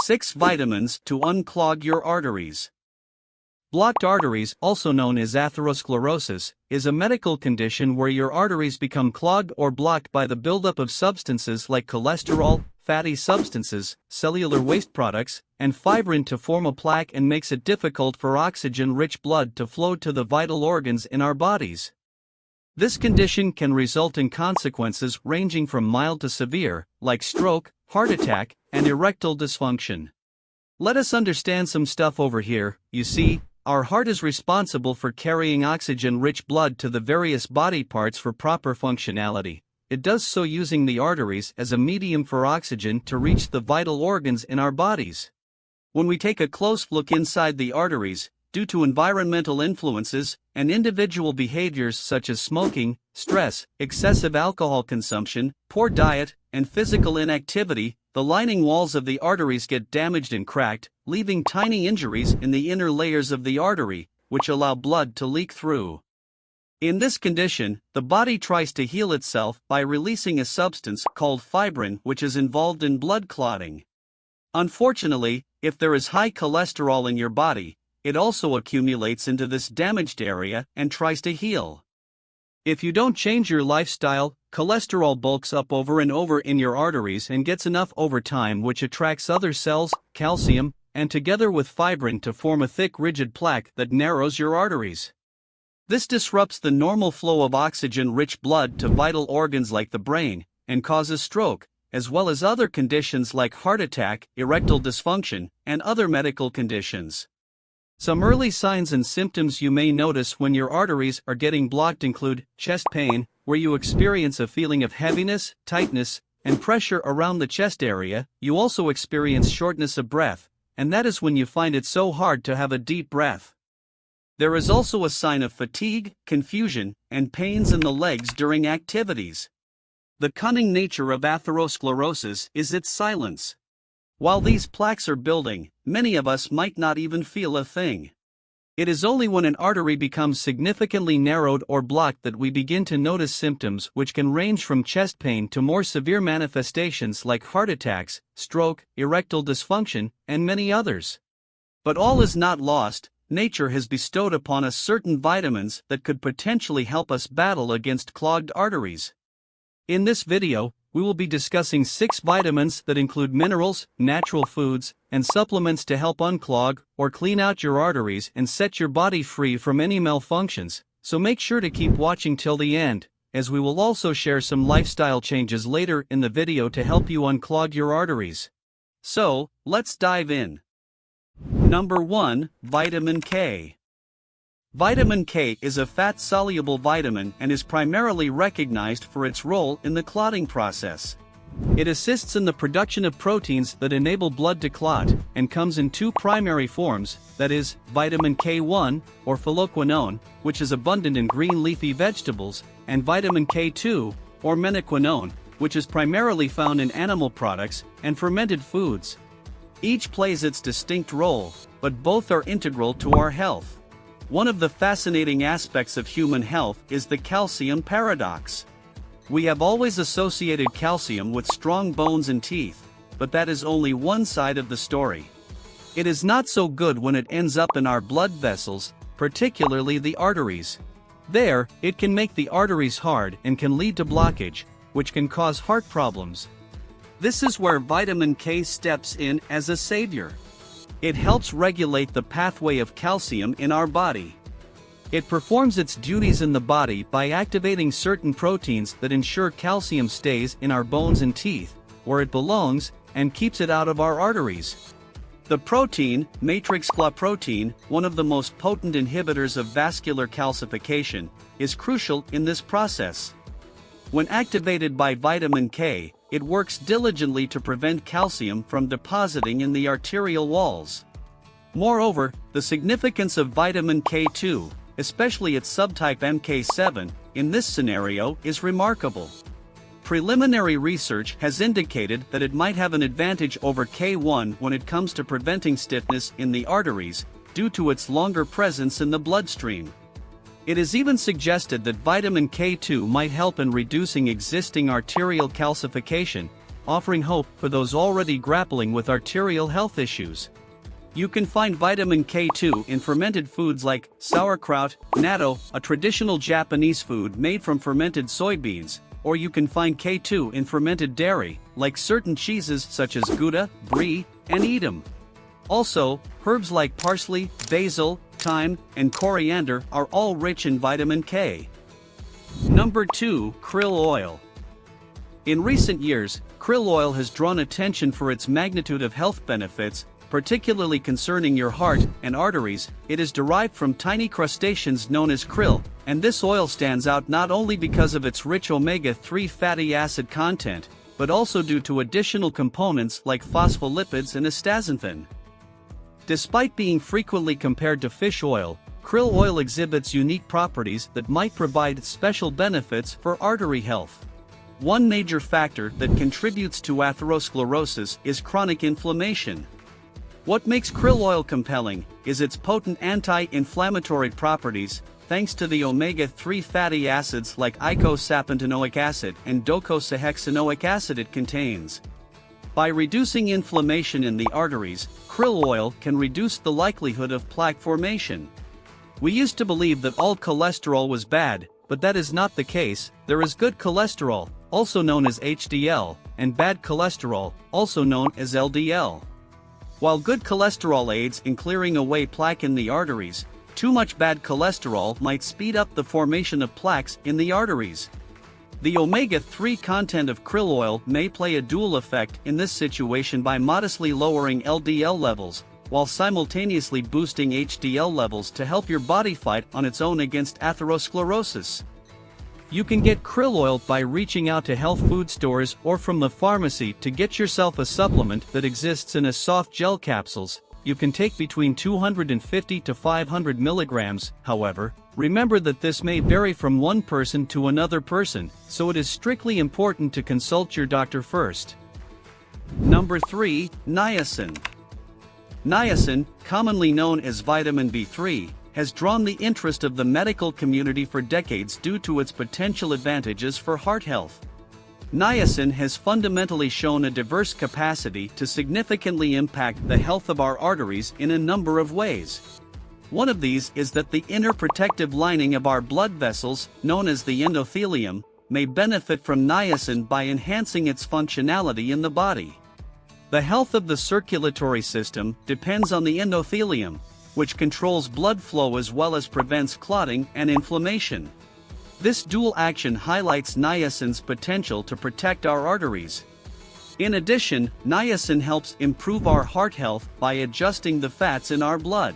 6 vitamins to unclog your arteries. Blocked arteries, also known as atherosclerosis, is a medical condition where your arteries become clogged or blocked by the buildup of substances like cholesterol, fatty substances, cellular waste products, and fibrin to form a plaque and makes it difficult for oxygen-rich blood to flow to the vital organs in our bodies. This condition can result in consequences ranging from mild to severe, like stroke, heart attack, and erectile dysfunction. Let us understand some stuff over here. You see, our heart is responsible for carrying oxygen-rich blood to the various body parts for proper functionality. It does so using the arteries as a medium for oxygen to reach the vital organs in our bodies. When we take a close look inside the arteries, due to environmental influences and individual behaviors such as smoking, stress, excessive alcohol consumption, poor diet, and physical inactivity, the lining walls of the arteries get damaged and cracked, leaving tiny injuries in the inner layers of the artery, which allow blood to leak through. In this condition, the body tries to heal itself by releasing a substance called fibrin, which is involved in blood clotting. Unfortunately, if there is high cholesterol in your body, it also accumulates into this damaged area and tries to heal. If you don't change your lifestyle, cholesterol bulks up over and over in your arteries and gets enough over time, which attracts other cells, calcium, and together with fibrin to form a thick rigid plaque that narrows your arteries. This disrupts the normal flow of oxygen-rich blood to vital organs like the brain, and causes stroke, as well as other conditions like heart attack, erectile dysfunction, and other medical conditions. Some early signs and symptoms you may notice when your arteries are getting blocked include chest pain, where you experience a feeling of heaviness, tightness, and pressure around the chest area. You also experience shortness of breath, and that is when you find it so hard to have a deep breath. There is also a sign of fatigue, confusion, and pains in the legs during activities. The cunning nature of atherosclerosis is its silence. While these plaques are building, many of us might not even feel a thing. It is only when an artery becomes significantly narrowed or blocked that we begin to notice symptoms which can range from chest pain to more severe manifestations like heart attacks, stroke, erectile dysfunction, and many others. But all is not lost. Nature has bestowed upon us certain vitamins that could potentially help us battle against clogged arteries. In this video, we will be discussing 6 vitamins that include minerals, natural foods, and supplements to help unclog or clean out your arteries and set your body free from any malfunctions, so make sure to keep watching till the end, as we will also share some lifestyle changes later in the video to help you unclog your arteries. So, let's dive in. Number 1. Vitamin K. Vitamin K is a fat-soluble vitamin and is primarily recognized for its role in the clotting process. It assists in the production of proteins that enable blood to clot, and comes in 2 primary forms, that is, vitamin K1, or phylloquinone, which is abundant in green leafy vegetables, and vitamin K2, or menaquinone, which is primarily found in animal products and fermented foods. Each plays its distinct role, but both are integral to our health. One of the fascinating aspects of human health is the calcium paradox. We have always associated calcium with strong bones and teeth, but that is only one side of the story. It is not so good when it ends up in our blood vessels, particularly the arteries. There, it can make the arteries hard and can lead to blockage, which can cause heart problems. This is where vitamin K steps in as a savior. It helps regulate the pathway of calcium in our body. It performs its duties in the body by activating certain proteins that ensure calcium stays in our bones and teeth, where it belongs, and keeps it out of our arteries. The protein, matrix protein, one of the most potent inhibitors of vascular calcification, is crucial in this process. When activated by vitamin K, it works diligently to prevent calcium from depositing in the arterial walls. Moreover, the significance of vitamin K2, especially its subtype MK7, in this scenario is remarkable. Preliminary research has indicated that it might have an advantage over K1 when it comes to preventing stiffness in the arteries, due to its longer presence in the bloodstream. It is even suggested that vitamin K2 might help in reducing existing arterial calcification, offering hope for those already grappling with arterial health issues. You can find vitamin K2 in fermented foods like sauerkraut, natto, a traditional Japanese food made from fermented soybeans, or you can find K2 in fermented dairy, like certain cheeses such as Gouda, Brie, and Edam. Also, herbs like parsley, basil, thyme, and coriander are all rich in vitamin K. Number 2. Krill Oil. In recent years, krill oil has drawn attention for its magnitude of health benefits, particularly concerning your heart and arteries. It is derived from tiny crustaceans known as krill, and this oil stands out not only because of its rich omega-3 fatty acid content, but also due to additional components like phospholipids and astaxanthin. Despite being frequently compared to fish oil, krill oil exhibits unique properties that might provide special benefits for artery health. One major factor that contributes to atherosclerosis is chronic inflammation. What makes krill oil compelling is its potent anti-inflammatory properties, thanks to the omega-3 fatty acids like eicosapentaenoic acid and docosahexaenoic acid it contains. By reducing inflammation in the arteries, krill oil can reduce the likelihood of plaque formation. We used to believe that all cholesterol was bad, but that is not the case. There is good cholesterol, also known as HDL, and bad cholesterol, also known as LDL. While good cholesterol aids in clearing away plaque in the arteries, too much bad cholesterol might speed up the formation of plaques in the arteries. The omega-3 content of krill oil may play a dual effect in this situation by modestly lowering LDL levels, while simultaneously boosting HDL levels to help your body fight on its own against atherosclerosis. You can get krill oil by reaching out to health food stores or from the pharmacy to get yourself a supplement that exists in a soft gel capsules. You can take between 250 to 500 milligrams. However, remember that this may vary from one person to another person, so it is strictly important to consult your doctor first. Number 3. Niacin. Niacin, commonly known as vitamin B3, has drawn the interest of the medical community for decades due to its potential advantages for heart health. Niacin has fundamentally shown a diverse capacity to significantly impact the health of our arteries in a number of ways. One of these is that the inner protective lining of our blood vessels, known as the endothelium, may benefit from niacin by enhancing its functionality in the body. The health of the circulatory system depends on the endothelium, which controls blood flow as well as prevents clotting and inflammation. This dual action highlights niacin's potential to protect our arteries. In addition, niacin helps improve our heart health by adjusting the fats in our blood.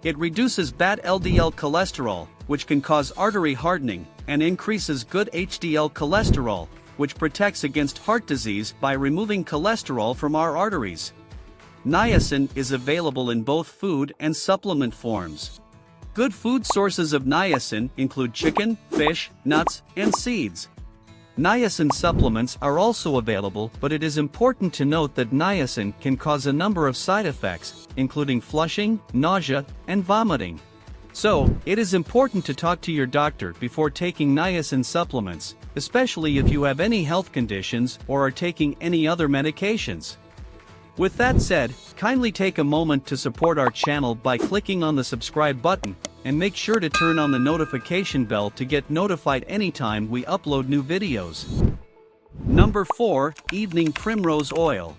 It reduces bad LDL cholesterol, which can cause artery hardening, and increases good HDL cholesterol, which protects against heart disease by removing cholesterol from our arteries. Niacin is available in both food and supplement forms. Good food sources of niacin include chicken, fish, nuts, and seeds. Niacin supplements are also available, but it is important to note that niacin can cause a number of side effects, including flushing, nausea, and vomiting. So, it is important to talk to your doctor before taking niacin supplements, especially if you have any health conditions or are taking any other medications. With that said, kindly take a moment to support our channel by clicking on the subscribe button, and make sure to turn on the notification bell to get notified anytime we upload new videos. Number 4. Evening Primrose Oil.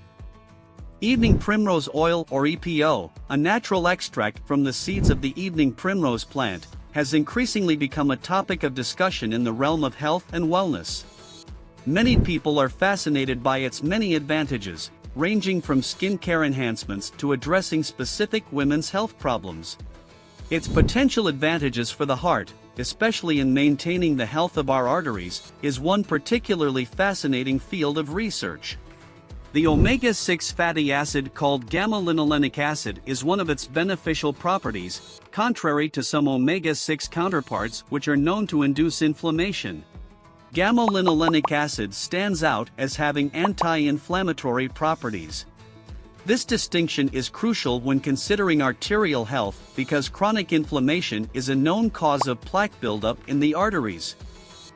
Evening Primrose Oil, or EPO, a natural extract from the seeds of the evening primrose plant, has increasingly become a topic of discussion in the realm of health and wellness. Many people are fascinated by its many advantages, ranging from skincare enhancements to addressing specific women's health problems. Its potential advantages for the heart, especially in maintaining the health of our arteries, is one particularly fascinating field of research. The omega-6 fatty acid called gamma-linolenic acid is one of its beneficial properties, contrary to some omega-6 counterparts which are known to induce inflammation. Gamma-linolenic acid stands out as having anti-inflammatory properties. This distinction is crucial when considering arterial health because chronic inflammation is a known cause of plaque buildup in the arteries.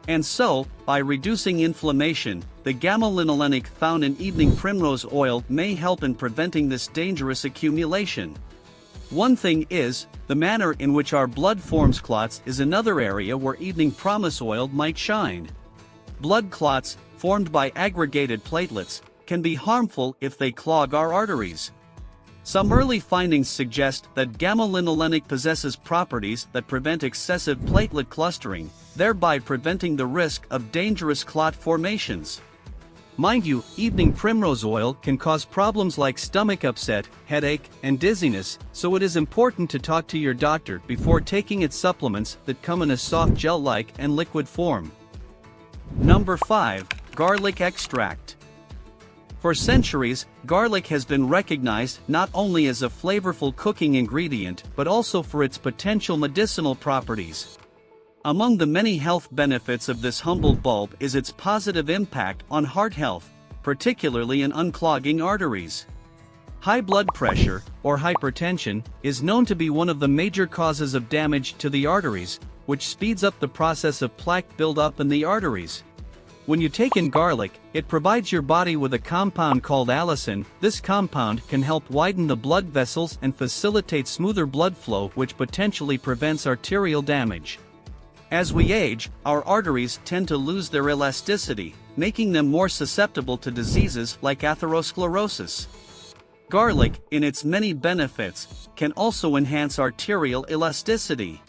And so, by reducing inflammation, the gamma-linolenic found in evening primrose oil may help in preventing this dangerous accumulation. One thing is, the manner in which our blood forms clots is another area where evening primrose oil might shine. Blood clots, formed by aggregated platelets, can be harmful if they clog our arteries. Some early findings suggest that gamma-linolenic possesses properties that prevent excessive platelet clustering, thereby preventing the risk of dangerous clot formations. Mind you, evening primrose oil can cause problems like stomach upset, headache, and dizziness, so it is important to talk to your doctor before taking its supplements that come in a soft gel-like and liquid form. Number 5. Garlic extract. For centuries, garlic has been recognized not only as a flavorful cooking ingredient but also for its potential medicinal properties. Among the many health benefits of this humble bulb is its positive impact on heart health, particularly in unclogging arteries. High blood pressure, or hypertension, is known to be one of the major causes of damage to the arteries, which speeds up the process of plaque buildup in the arteries. When you take in garlic, it provides your body with a compound called allicin. This compound can help widen the blood vessels and facilitate smoother blood flow, which potentially prevents arterial damage. As we age, our arteries tend to lose their elasticity, making them more susceptible to diseases like atherosclerosis. Garlic, in its many benefits, can also enhance arterial elasticity.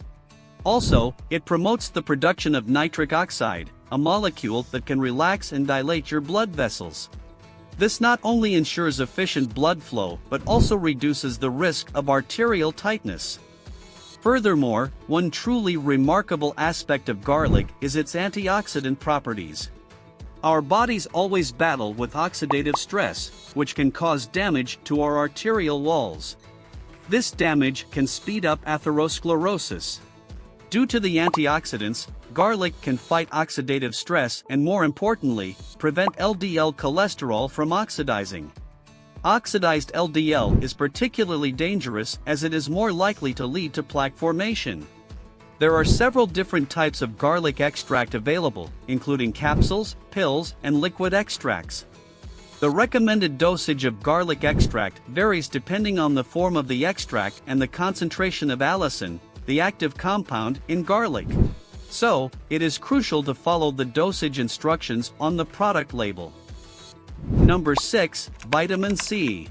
Also, it promotes the production of nitric oxide, a molecule that can relax and dilate your blood vessels. This not only ensures efficient blood flow but also reduces the risk of arterial tightness. Furthermore, one truly remarkable aspect of garlic is its antioxidant properties. Our bodies always battle with oxidative stress, which can cause damage to our arterial walls. This damage can speed up atherosclerosis. Due to the antioxidants, garlic can fight oxidative stress and, more importantly, prevent LDL cholesterol from oxidizing. Oxidized LDL is particularly dangerous as it is more likely to lead to plaque formation. There are several different types of garlic extract available, including capsules, pills, and liquid extracts. The recommended dosage of garlic extract varies depending on the form of the extract and the concentration of allicin, the active compound in garlic. So, it is crucial to follow the dosage instructions on the product label. Number 6. Vitamin C.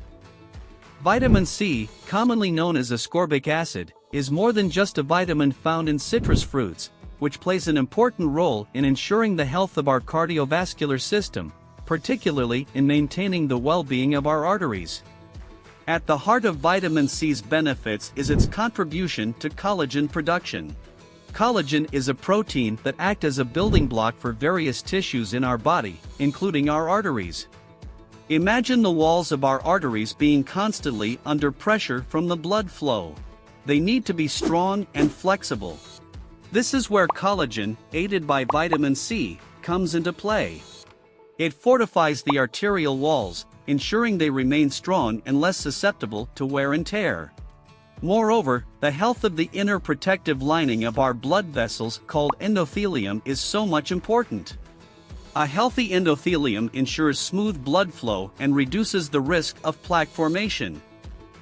Vitamin C, commonly known as ascorbic acid, is more than just a vitamin found in citrus fruits, which plays an important role in ensuring the health of our cardiovascular system, particularly in maintaining the well-being of our arteries. At the heart of vitamin C's benefits is its contribution to collagen production. Collagen is a protein that acts as a building block for various tissues in our body, including our arteries. Imagine the walls of our arteries being constantly under pressure from the blood flow. They need to be strong and flexible. This is where collagen, aided by vitamin C, comes into play. It fortifies the arterial walls, ensuring they remain strong and less susceptible to wear and tear. Moreover, the health of the inner protective lining of our blood vessels, called endothelium, is so much important. A healthy endothelium ensures smooth blood flow and reduces the risk of plaque formation.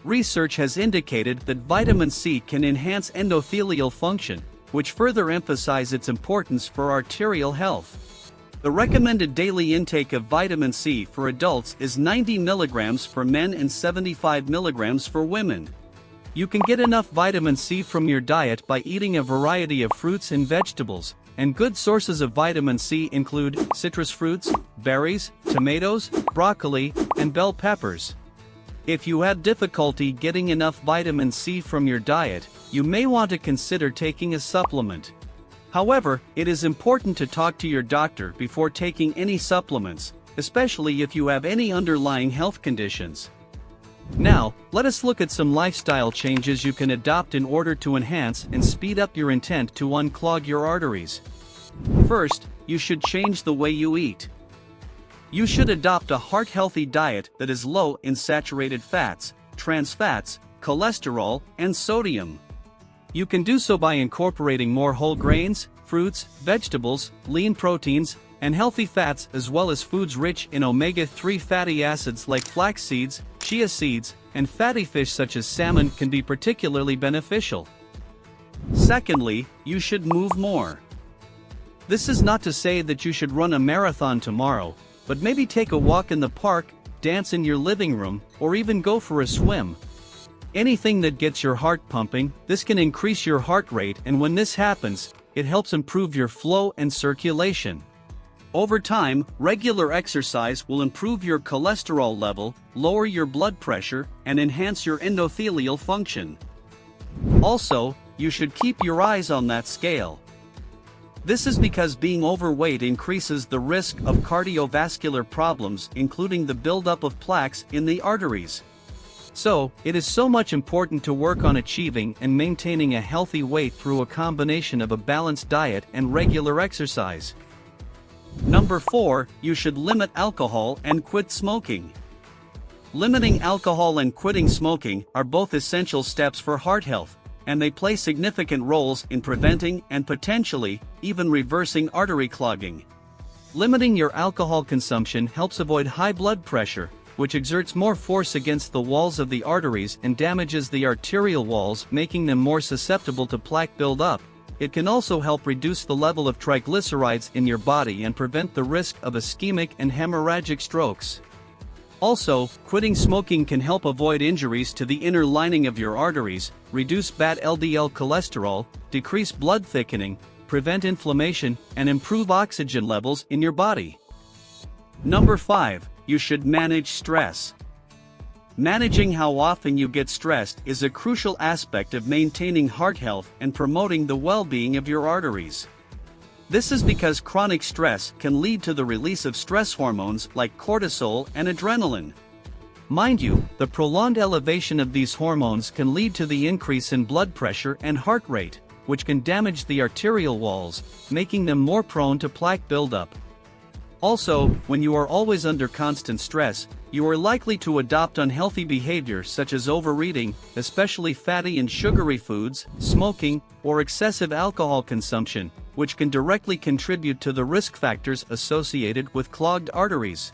Research has indicated that vitamin C can enhance endothelial function, which further emphasizes its importance for arterial health. The recommended daily intake of vitamin C for adults is 90 mg for men and 75 mg for women. You can get enough vitamin C from your diet by eating a variety of fruits and vegetables, and good sources of vitamin C include citrus fruits, berries, tomatoes, broccoli, and bell peppers. If you have difficulty getting enough vitamin C from your diet, you may want to consider taking a supplement. However, it is important to talk to your doctor before taking any supplements, especially if you have any underlying health conditions. Now, let us look at some lifestyle changes you can adopt in order to enhance and speed up your intent to unclog your arteries. First, you should change the way you eat. You should adopt a heart-healthy diet that is low in saturated fats, trans fats, cholesterol, and sodium. You can do so by incorporating more whole grains, fruits, vegetables, lean proteins, and healthy fats, as well as foods rich in omega-3 fatty acids like flax seeds, chia seeds, and fatty fish such as salmon can be particularly beneficial. Secondly, you should move more. This is not to say that you should run a marathon tomorrow, but maybe take a walk in the park, dance in your living room, or even go for a swim. Anything that gets your heart pumping. This can increase your heart rate, and when this happens, it helps improve your flow and circulation. Over time, regular exercise will improve your cholesterol level, lower your blood pressure, and enhance your endothelial function. Also, you should keep your eyes on that scale. This is because being overweight increases the risk of cardiovascular problems, including the buildup of plaques in the arteries. So, it is so much important to work on achieving and maintaining a healthy weight through a combination of a balanced diet and regular exercise. Number 4, you should limit alcohol and quit smoking. Limiting alcohol and quitting smoking are both essential steps for heart health, and they play significant roles in preventing and potentially even reversing artery clogging. Limiting your alcohol consumption helps avoid high blood pressure, which exerts more force against the walls of the arteries and damages the arterial walls, making them more susceptible to plaque buildup. It can also help reduce the level of triglycerides in your body and prevent the risk of ischemic and hemorrhagic strokes. Also, quitting smoking can help avoid injuries to the inner lining of your arteries, reduce bad LDL cholesterol, decrease blood thickening, prevent inflammation, and improve oxygen levels in your body. Number 5, you should manage stress. Managing how often you get stressed is a crucial aspect of maintaining heart health and promoting the well-being of your arteries. This is because chronic stress can lead to the release of stress hormones like cortisol and adrenaline. Mind you, the prolonged elevation of these hormones can lead to the increase in blood pressure and heart rate, which can damage the arterial walls, making them more prone to plaque buildup. Also, when you are always under constant stress, you are likely to adopt unhealthy behavior such as overeating, especially fatty and sugary foods, smoking, or excessive alcohol consumption, which can directly contribute to the risk factors associated with clogged arteries.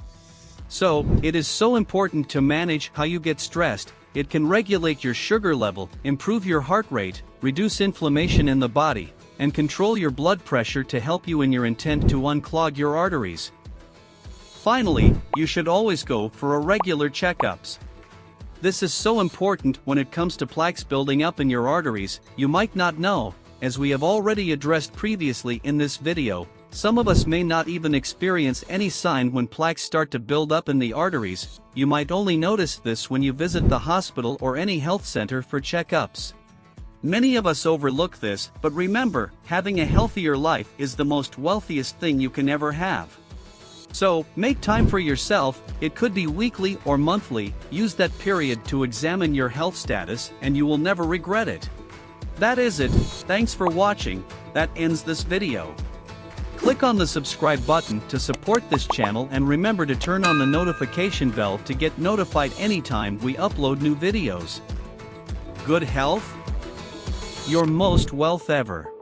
So, it is so important to manage how you get stressed. It can regulate your sugar level, improve your heart rate, reduce inflammation in the body, and control your blood pressure to help you in your intent to unclog your arteries. Finally, you should always go for regular checkups. This is so important when it comes to plaques building up in your arteries. You might not know, as we have already addressed previously in this video, some of us may not even experience any sign when plaques start to build up in the arteries. You might only notice this when you visit the hospital or any health center for checkups. Many of us overlook this, but remember, having a healthier life is the most wealthiest thing you can ever have. So, make time for yourself. It could be weekly or monthly. Use that period to examine your health status, and you will never regret it. That is it. Thanks for watching. That ends this video. Click on the subscribe button to support this channel, and remember to turn on the notification bell to get notified anytime we upload new videos. Good health? Your most wealth ever.